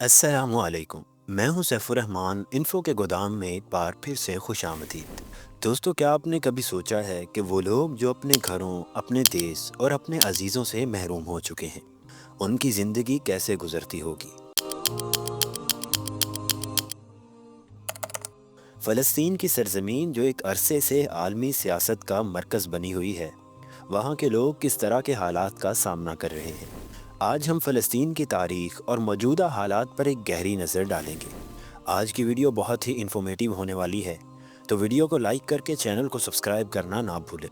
السلام علیکم۔ میں ہوں سیف الرحمان، انفو کے گودام میں ایک بار پھر سے خوش آمدید۔ دوستو، کیا آپ نے کبھی سوچا ہے کہ وہ لوگ جو اپنے گھروں، اپنے دیس اور اپنے عزیزوں سے محروم ہو چکے ہیں، ان کی زندگی کیسے گزرتی ہوگی؟ فلسطین کی سرزمین جو ایک عرصے سے عالمی سیاست کا مرکز بنی ہوئی ہے، وہاں کے لوگ کس طرح کے حالات کا سامنا کر رہے ہیں؟ آج ہم فلسطین کی تاریخ اور موجودہ حالات پر ایک گہری نظر ڈالیں گے۔ آج کی ویڈیو بہت ہی انفارمیٹیو ہونے والی ہے، تو ویڈیو کو لائک کر کے چینل کو سبسکرائب کرنا نہ بھولیں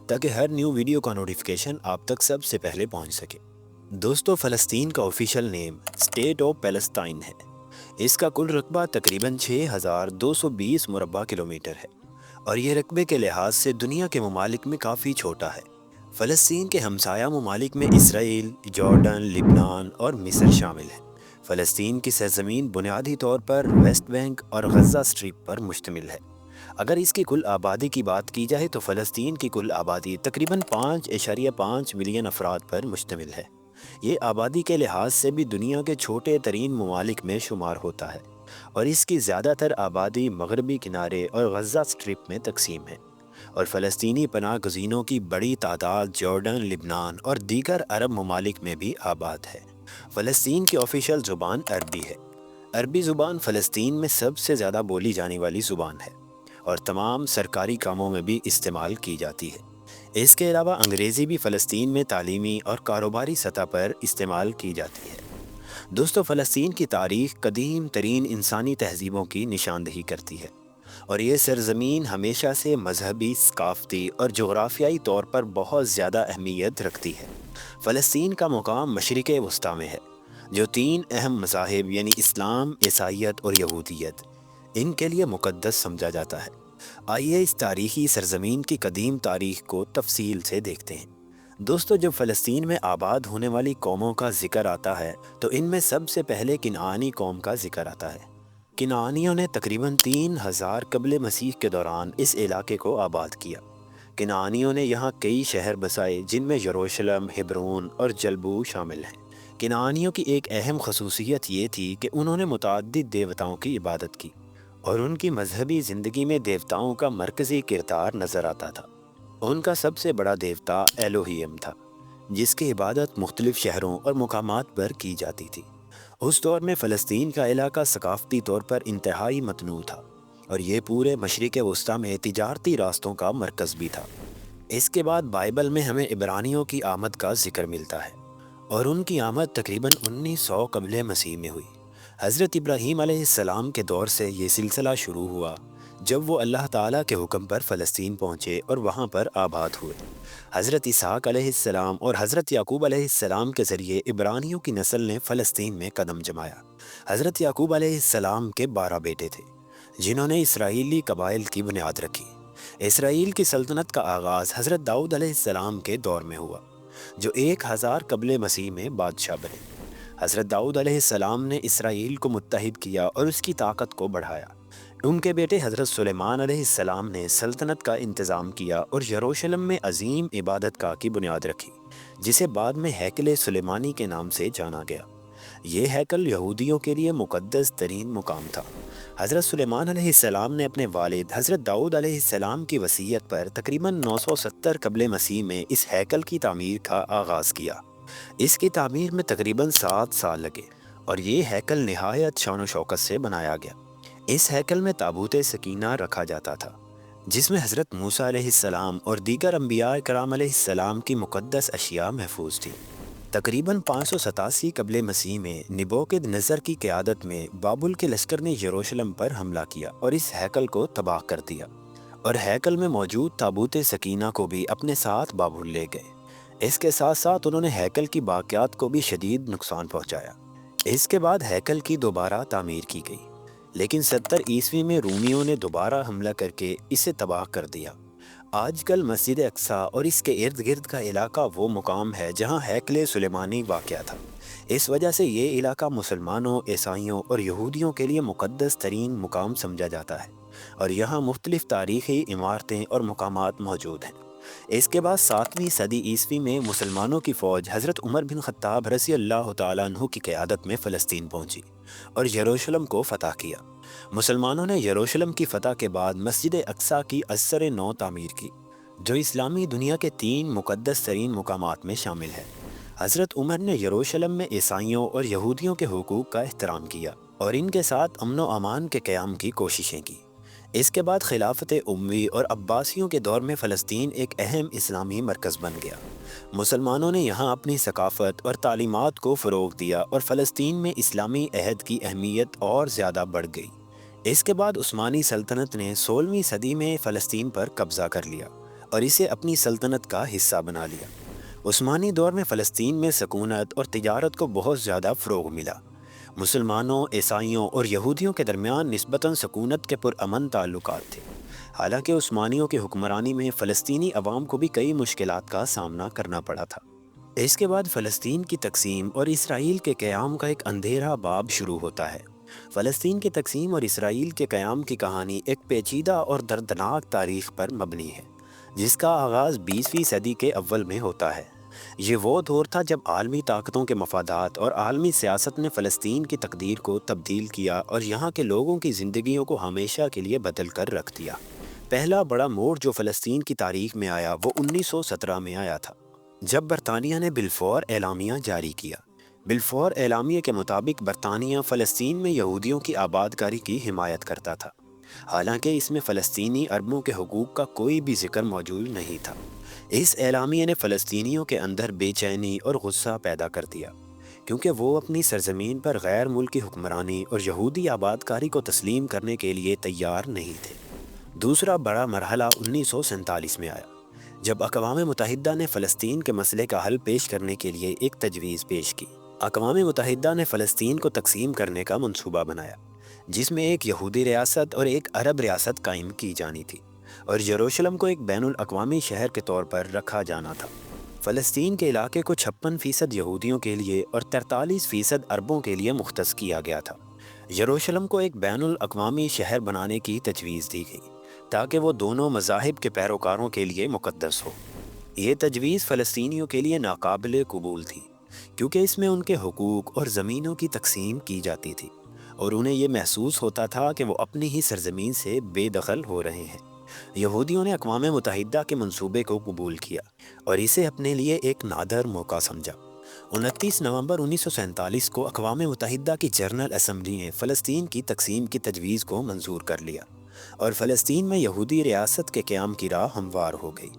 تاکہ ہر نیو ویڈیو کا نوٹیفیکیشن آپ تک سب سے پہلے پہنچ سکے۔ دوستو، فلسطین کا official name state of Palestine ہے۔ اس کا کل رقبہ تقریباً 6220 مربع کلومیٹر ہے، اور یہ رقبے کے لحاظ سے دنیا کے ممالک میں کافی چھوٹا ہے۔ فلسطین کے ہمسایہ ممالک میں اسرائیل، جارڈن، لبنان اور مصر شامل ہیں۔ فلسطین کی سرزمین بنیادی طور پر ویسٹ بینک اور غزہ اسٹریپ پر مشتمل ہے۔ اگر اس کی کل آبادی کی بات کی جائے تو فلسطین کی کل آبادی تقریباً 5.5 ملین افراد پر مشتمل ہے۔ یہ آبادی کے لحاظ سے بھی دنیا کے چھوٹے ترین ممالک میں شمار ہوتا ہے، اور اس کی زیادہ تر آبادی مغربی کنارے اور غزہ اسٹریپ میں تقسیم ہے، اور فلسطینی پناہ گزینوں کی بڑی تعداد جارڈن، لبنان اور دیگر عرب ممالک میں بھی آباد ہے۔ فلسطین کی آفیشیل زبان عربی ہے۔ عربی زبان فلسطین میں سب سے زیادہ بولی جانے والی زبان ہے اور تمام سرکاری کاموں میں بھی استعمال کی جاتی ہے۔ اس کے علاوہ انگریزی بھی فلسطین میں تعلیمی اور کاروباری سطح پر استعمال کی جاتی ہے۔ دوستو، فلسطین کی تاریخ قدیم ترین انسانی تہذیبوں کی نشاندہی کرتی ہے، اور یہ سرزمین ہمیشہ سے مذہبی، ثقافتی اور جغرافیائی طور پر بہت زیادہ اہمیت رکھتی ہے۔ فلسطین کا مقام مشرق وسطیٰ میں ہے، جو 3 اہم مذاہب یعنی اسلام، عیسائیت اور یہودیت، ان کے لیے مقدس سمجھا جاتا ہے۔ آئیے اس تاریخی سرزمین کی قدیم تاریخ کو تفصیل سے دیکھتے ہیں۔ دوستو، جب فلسطین میں آباد ہونے والی قوموں کا ذکر آتا ہے تو ان میں سب سے پہلے کنعانی قوم کا ذکر آتا ہے۔ کنعانیوں نے تقریباً 3000 قبل مسیح کے دوران اس علاقے کو آباد کیا۔ کنعانیوں نے یہاں کئی شہر بسائے، جن میں یروشلم، ہبرون اور جلبو شامل ہیں۔ کنعانیوں کی ایک اہم خصوصیت یہ تھی کہ انہوں نے متعدد دیوتاؤں کی عبادت کی، اور ان کی مذہبی زندگی میں دیوتاؤں کا مرکزی کردار نظر آتا تھا۔ ان کا سب سے بڑا دیوتا ایلوہیم تھا، جس کی عبادت مختلف شہروں اور مقامات پر کی جاتی تھی۔ اس دور میں فلسطین کا علاقہ ثقافتی طور پر انتہائی متنوع تھا، اور یہ پورے مشرق وسطیٰ میں تجارتی راستوں کا مرکز بھی تھا۔ اس کے بعد بائبل میں ہمیں عبرانیوں کی آمد کا ذکر ملتا ہے، اور ان کی آمد تقریباً 1900 قبل مسیح میں ہوئی۔ حضرت ابراہیم علیہ السلام کے دور سے یہ سلسلہ شروع ہوا، جب وہ اللہ تعالیٰ کے حکم پر فلسطین پہنچے اور وہاں پر آباد ہوئے۔ حضرت اسحاق علیہ السلام اور حضرت یعقوب علیہ السلام کے ذریعے عبرانیوں کی نسل نے فلسطین میں قدم جمایا۔ حضرت یعقوب علیہ السلام کے 12 بیٹے تھے، جنہوں نے اسرائیلی قبائل کی بنیاد رکھی۔ اسرائیل کی سلطنت کا آغاز حضرت داؤد علیہ السلام کے دور میں ہوا، جو 1000 قبل مسیح میں بادشاہ بنے۔ حضرت داؤد علیہ السلام نے اسرائیل کو متحد کیا اور اس کی طاقت کو بڑھایا۔ ان کے بیٹے حضرت سلیمان علیہ السلام نے سلطنت کا انتظام کیا اور یروشلم میں عظیم عبادت گاہ کی بنیاد رکھی، جسے بعد میں ہیکل سلیمانی کے نام سے جانا گیا۔ یہ ہیکل یہودیوں کے لیے مقدس ترین مقام تھا۔ حضرت سلیمان علیہ السلام نے اپنے والد حضرت داؤد علیہ السلام کی وصیت پر تقریباً 970 قبل مسیح میں اس ہیکل کی تعمیر کا آغاز کیا۔ اس کی تعمیر میں تقریباً 7 سال لگے، اور یہ ہیکل نہایت شان و شوکت سے بنایا گیا۔ اس ہیکل میں تابوت سکینہ رکھا جاتا تھا، جس میں حضرت موسیٰ علیہ السلام اور دیگر انبیاء کرام علیہ السلام کی مقدس اشیاء محفوظ تھیں۔ تقریباً 587 قبل مسیح میں نبوکد نظر کی قیادت میں بابل کے لشکر نے یروشلم پر حملہ کیا اور اس ہیکل کو تباہ کر دیا، اور ہیکل میں موجود تابوت سکینہ کو بھی اپنے ساتھ بابل لے گئے۔ اس کے ساتھ ساتھ انہوں نے ہیکل کی باقیات کو بھی شدید نقصان پہنچایا۔ اس کے بعد ہیکل کی دوبارہ تعمیر کی گئی، لیکن 70 عیسوی میں رومیوں نے دوبارہ حملہ کر کے اسے تباہ کر دیا۔ آج کل مسجد اقصیٰ اور اس کے ارد گرد کا علاقہ وہ مقام ہے جہاں ہیکل سلیمانی واقع تھا۔ اس وجہ سے یہ علاقہ مسلمانوں، عیسائیوں اور یہودیوں کے لیے مقدس ترین مقام سمجھا جاتا ہے، اور یہاں مختلف تاریخی عمارتیں اور مقامات موجود ہیں۔ اس کے بعد 7ویں صدی عیسوی میں مسلمانوں کی فوج حضرت عمر بن خطاب رضی اللہ تعالیٰ عنہ کی قیادت میں فلسطین پہنچی اور یروشلم کو فتح کیا۔ مسلمانوں نے یروشلم کی فتح کے بعد مسجد اقصیٰ کی ازسر نو تعمیر کی، جو اسلامی دنیا کے 3 مقدس ترین مقامات میں شامل ہے۔ حضرت عمر نے یروشلم میں عیسائیوں اور یہودیوں کے حقوق کا احترام کیا اور ان کے ساتھ امن و امان کے قیام کی کوششیں کی۔ اس کے بعد خلافت اموی اور عباسیوں کے دور میں فلسطین ایک اہم اسلامی مرکز بن گیا۔ مسلمانوں نے یہاں اپنی ثقافت اور تعلیمات کو فروغ دیا اور فلسطین میں اسلامی عہد کی اہمیت اور زیادہ بڑھ گئی۔ اس کے بعد عثمانی سلطنت نے 16ویں صدی میں فلسطین پر قبضہ کر لیا اور اسے اپنی سلطنت کا حصہ بنا لیا۔ عثمانی دور میں فلسطین میں سکونت اور تجارت کو بہت زیادہ فروغ ملا۔ مسلمانوں، عیسائیوں اور یہودیوں کے درمیان نسبتاً سکونت کے پرامن تعلقات تھے، حالانکہ عثمانیوں کی حکمرانی میں فلسطینی عوام کو بھی کئی مشکلات کا سامنا کرنا پڑا تھا۔ اس کے بعد فلسطین کی تقسیم اور اسرائیل کے قیام کا ایک اندھیرا باب شروع ہوتا ہے۔ فلسطین کی تقسیم اور اسرائیل کے قیام کی کہانی ایک پیچیدہ اور دردناک تاریخ پر مبنی ہے، جس کا آغاز 20ویں صدی کے اول میں ہوتا ہے۔ یہ وہ دور تھا جب عالمی طاقتوں کے مفادات اور عالمی سیاست نے فلسطین کی تقدیر کو تبدیل کیا اور یہاں کے لوگوں کی زندگیوں کو ہمیشہ کے لیے بدل کر رکھ دیا۔ پہلا بڑا موڑ جو فلسطین کی تاریخ میں آیا وہ 1917 میں آیا تھا، جب برطانیہ نے بلفور اعلامیہ جاری کیا۔ بلفور اعلامیہ کے مطابق برطانیہ فلسطین میں یہودیوں کی آبادکاری کی حمایت کرتا تھا، حالانکہ اس میں فلسطینی عربوں کے حقوق کا کوئی بھی ذکر موجود نہیں تھا۔ اس اعلامیہ نے فلسطینیوں کے اندر بے چینی اور غصہ پیدا کر دیا، کیونکہ وہ اپنی سرزمین پر غیر ملکی حکمرانی اور یہودی آبادکاری کو تسلیم کرنے کے لیے تیار نہیں تھے۔ دوسرا بڑا مرحلہ 1947 میں آیا، جب اقوام متحدہ نے فلسطین کے مسئلے کا حل پیش کرنے کے لیے ایک تجویز پیش کی۔ اقوام متحدہ نے فلسطین کو تقسیم کرنے کا منصوبہ بنایا، جس میں ایک یہودی ریاست اور ایک عرب ریاست قائم کی جانی تھی، اور یروشلم کو ایک بین الاقوامی شہر کے طور پر رکھا جانا تھا۔ فلسطین کے علاقے کو 56% یہودیوں کے لیے اور 43% عربوں کے لیے مختص کیا گیا تھا۔ یروشلم کو ایک بین الاقوامی شہر بنانے کی تجویز دی گئی تاکہ وہ دونوں مذاہب کے پیروکاروں کے لیے مقدس ہو۔ یہ تجویز فلسطینیوں کے لیے ناقابل قبول تھی، کیونکہ اس میں ان کے حقوق اور زمینوں کی تقسیم کی جاتی تھی اور انہیں یہ محسوس ہوتا تھا کہ وہ اپنی ہی سرزمین سے بے دخل ہو رہے ہیں۔ یہودیوں نے اقوام متحدہ کے منصوبے کو قبول کیا اور اسے اپنے لیے ایک نادر موقع سمجھا۔ 29 نومبر 1947 کو اقوام متحدہ کی جنرل اسمبلی نے فلسطین کی تقسیم کی تجویز کو منظور کر لیا اور فلسطین میں یہودی ریاست کے قیام کی راہ ہموار ہو گئی۔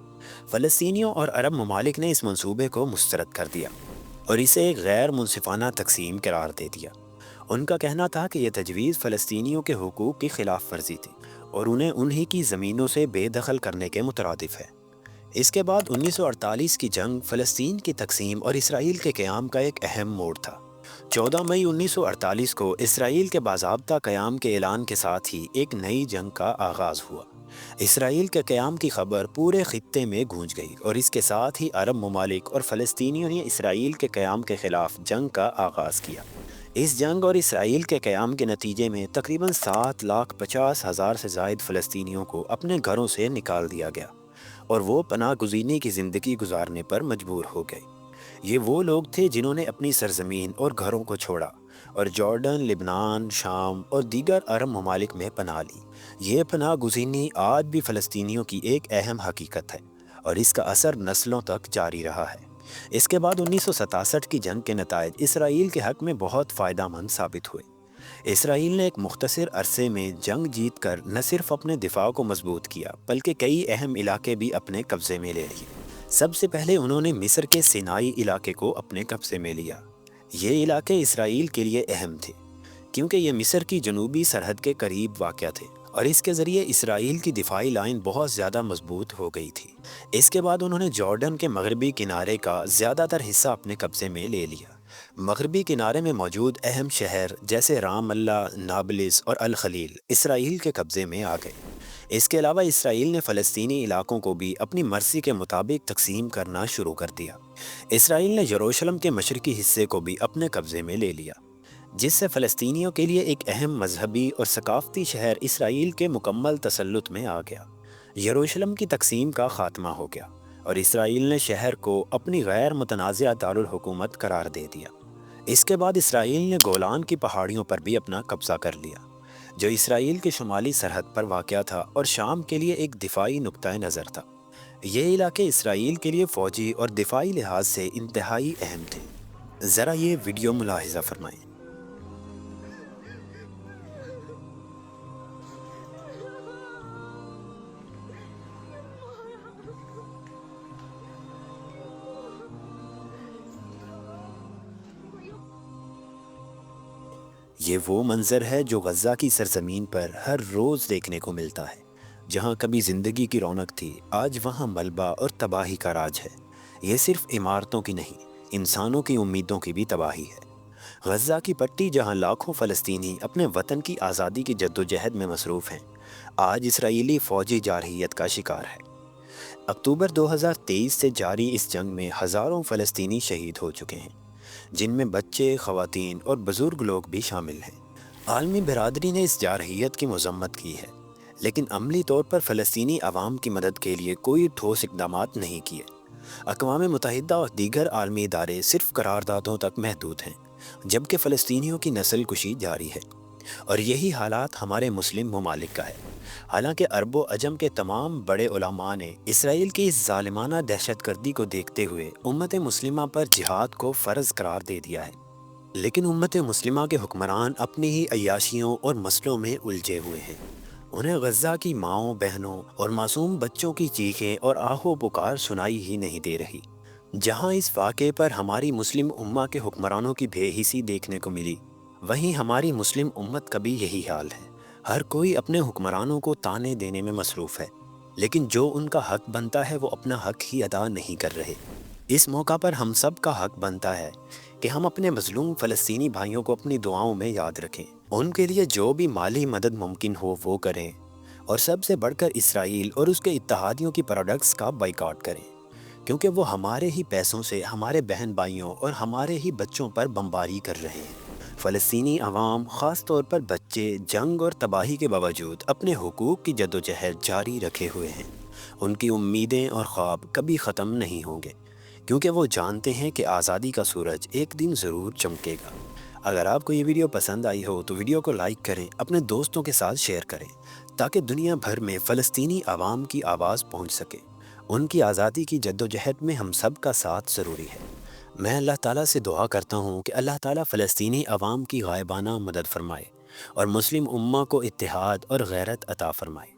فلسطینیوں اور عرب ممالک نے اس منصوبے کو مسترد کر دیا اور اسے ایک غیر منصفانہ تقسیم قرار دے دیا۔ ان کا کہنا تھا کہ یہ تجویز فلسطینیوں کے حقوق کی خلاف ورزی تھی اور انہیں انہی کی زمینوں سے بے دخل کرنے کے مترادف ہے۔ اس کے بعد 1948 کی جنگ فلسطین کی تقسیم اور اسرائیل کے قیام کا ایک اہم موڑ تھا۔ 14 مئی 1948 کو اسرائیل کے باضابطہ قیام کے اعلان کے ساتھ ہی ایک نئی جنگ کا آغاز ہوا۔ اسرائیل کے قیام کی خبر پورے خطے میں گونج گئی اور اس کے ساتھ ہی عرب ممالک اور فلسطینیوں نے اسرائیل کے قیام کے خلاف جنگ کا آغاز کیا۔ اس جنگ اور اسرائیل کے قیام کے نتیجے میں تقریباً 7,50,000 سے زائد فلسطینیوں کو اپنے گھروں سے نکال دیا گیا اور وہ پناہ گزینی کی زندگی گزارنے پر مجبور ہو گئے۔ یہ وہ لوگ تھے جنہوں نے اپنی سرزمین اور گھروں کو چھوڑا اور جارڈن، لبنان، شام اور دیگر عرب ممالک میں پناہ لی۔ یہ پناہ گزینی آج بھی فلسطینیوں کی ایک اہم حقیقت ہے اور اس کا اثر نسلوں تک جاری رہا ہے۔ اس کے بعد 1967 کی جنگ کے نتائج اسرائیل کے حق میں بہت فائدہ مند ثابت ہوئے۔ اسرائیل نے ایک مختصر عرصے میں جنگ جیت کر نہ صرف اپنے دفاع کو مضبوط کیا بلکہ کئی اہم علاقے بھی اپنے قبضے میں لے لیے۔ سب سے پہلے انہوں نے مصر کے سینائی علاقے کو اپنے قبضے میں لیا۔ یہ علاقے اسرائیل کے لیے اہم تھے کیونکہ یہ مصر کی جنوبی سرحد کے قریب واقع تھے اور اس کے ذریعے اسرائیل کی دفاعی لائن بہت زیادہ مضبوط ہو گئی تھی۔ اس کے بعد انہوں نے جارڈن کے مغربی کنارے کا زیادہ تر حصہ اپنے قبضے میں لے لیا۔ مغربی کنارے میں موجود اہم شہر جیسے رام اللہ، نابلس اور الخلیل اسرائیل کے قبضے میں آ گئے۔ اس کے علاوہ اسرائیل نے فلسطینی علاقوں کو بھی اپنی مرضی کے مطابق تقسیم کرنا شروع کر دیا۔ اسرائیل نے یروشلم کے مشرقی حصے کو بھی اپنے قبضے میں لے لیا، جس سے فلسطینیوں کے لیے ایک اہم مذہبی اور ثقافتی شہر اسرائیل کے مکمل تسلط میں آ گیا۔ یروشلم کی تقسیم کا خاتمہ ہو گیا اور اسرائیل نے شہر کو اپنی غیر متنازع دارالحکومت قرار دے دیا۔ اس کے بعد اسرائیل نے گولان کی پہاڑیوں پر بھی اپنا قبضہ کر لیا، جو اسرائیل کے شمالی سرحد پر واقع تھا اور شام کے لیے ایک دفاعی نقطۂ نظر تھا۔ یہ علاقے اسرائیل کے لیے فوجی اور دفاعی لحاظ سے انتہائی اہم تھے۔ ذرا یہ ویڈیو ملاحظہ فرمائیں۔ یہ وہ منظر ہے جو غزہ کی سرزمین پر ہر روز دیکھنے کو ملتا ہے۔ جہاں کبھی زندگی کی رونق تھی، آج وہاں ملبہ اور تباہی کا راج ہے۔ یہ صرف عمارتوں کی نہیں، انسانوں کی امیدوں کی بھی تباہی ہے۔ غزہ کی پٹی جہاں لاکھوں فلسطینی اپنے وطن کی آزادی کی جدوجہد میں مصروف ہیں، آج اسرائیلی فوجی جارحیت کا شکار ہے۔ اکتوبر 2023 سے جاری اس جنگ میں ہزاروں فلسطینی شہید ہو چکے ہیں، جن میں بچے، خواتین اور بزرگ لوگ بھی شامل ہیں۔ عالمی برادری نے اس جارحیت کی مذمت کی ہے، لیکن عملی طور پر فلسطینی عوام کی مدد کے لیے کوئی ٹھوس اقدامات نہیں کیے۔ اقوام متحدہ اور دیگر عالمی ادارے صرف قراردادوں تک محدود ہیں، جبکہ فلسطینیوں کی نسل کشی جاری ہے۔ اور یہی حالات ہمارے مسلم ممالک کا ہے۔ حالانکہ عرب و عجم کے تمام بڑے علماء نے اسرائیل کی اس ظالمانہ دہشت گردی کو دیکھتے ہوئے امت مسلمہ پر جہاد کو فرض قرار دے دیا ہے، لیکن امت مسلمہ کے حکمران اپنی ہی عیاشیوں اور مسئلوں میں الجھے ہوئے ہیں۔ انہیں غزہ کی ماؤں، بہنوں اور معصوم بچوں کی چیخیں اور آہ و پکار سنائی ہی نہیں دے رہی۔ جہاں اس واقعے پر ہماری مسلم امہ کے حکمرانوں کی بے حسی دیکھنے کو ملی، وہیں ہماری مسلم امت کا بھی یہی حال ہے۔ ہر کوئی اپنے حکمرانوں کو طعنے دینے میں مصروف ہے، لیکن جو ان کا حق بنتا ہے وہ اپنا حق ہی ادا نہیں کر رہے۔ اس موقع پر ہم سب کا حق بنتا ہے کہ ہم اپنے مظلوم فلسطینی بھائیوں کو اپنی دعاؤں میں یاد رکھیں، ان کے لیے جو بھی مالی مدد ممکن ہو وہ کریں، اور سب سے بڑھ کر اسرائیل اور اس کے اتحادیوں کی پروڈکٹس کا بائیکاٹ کریں، کیونکہ وہ ہمارے ہی پیسوں سے ہمارے بہن بھائیوں اور ہمارے ہی بچوں پر بمباری کر رہے ہیں۔ فلسطینی عوام، خاص طور پر بچے، جنگ اور تباہی کے باوجود اپنے حقوق کی جدوجہد جاری رکھے ہوئے ہیں۔ ان کی امیدیں اور خواب کبھی ختم نہیں ہوں گے، کیونکہ وہ جانتے ہیں کہ آزادی کا سورج ایک دن ضرور چمکے گا۔ اگر آپ کو یہ ویڈیو پسند آئی ہو تو ویڈیو کو لائک کریں، اپنے دوستوں کے ساتھ شیئر کریں، تاکہ دنیا بھر میں فلسطینی عوام کی آواز پہنچ سکے۔ ان کی آزادی کی جدوجہد میں ہم سب کا ساتھ ضروری ہے۔ میں اللہ تعالیٰ سے دعا کرتا ہوں کہ اللہ تعالیٰ فلسطینی عوام کی غائبانہ مدد فرمائے اور مسلم امہ کو اتحاد اور غیرت عطا فرمائے۔